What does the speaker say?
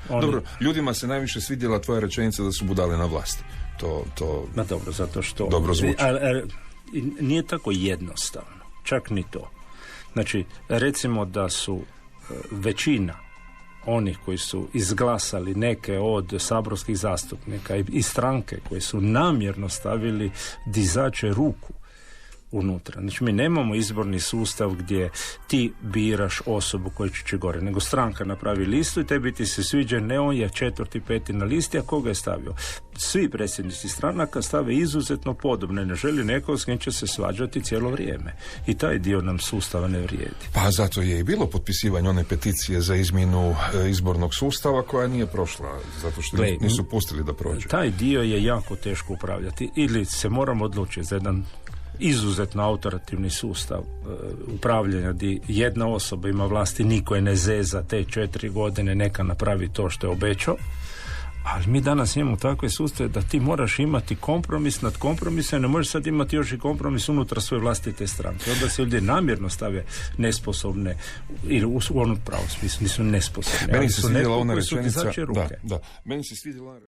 Dobro, ljudima se najviše svidjela tvoja rečenica da su budale na vlasti. Ma dobro, zato što... Dobro zvuči. Nije tako jednostavno. Čak ni to. Znači, recimo da su većina onih koji su izglasali neke od saborskih zastupnika i stranke koji su namjerno stavili dizače ruku unutra. Znači, mi nemamo izborni sustav gdje ti biraš osobu koja će gore, nego stranka napravi listu i tebi ti se sviđa, ne on je 4., 5. na listi, a koga je stavio? Svi predsjednici stranaka stave izuzetno podobne, ne želi nekog s kim će se svađati cijelo vrijeme. I taj dio nam sustava ne vrijedi. Pa zato je i bilo potpisivanje one peticije za izmjenu izbornog sustava koja nije prošla, zato što nisu pustili da prođe. Taj dio je jako teško upravljati. Ili se moramo odlučiti za jedan izuzetno autoritativni sustav upravljanja gdje jedna osoba ima vlasti, niko je ne zeza te 4 godine, neka napravi to što je obećao. Ali mi danas imamo takve sustave da ti moraš imati kompromis nad kompromisom, ne možeš sad imati još i kompromis unutar svoje vlastite stranke. Onda se ovdje namjerno stave nesposobne, ili u onom pravom smislu nisu nesposobne. Meni se svidjela ona rečenica. Meni se svidjela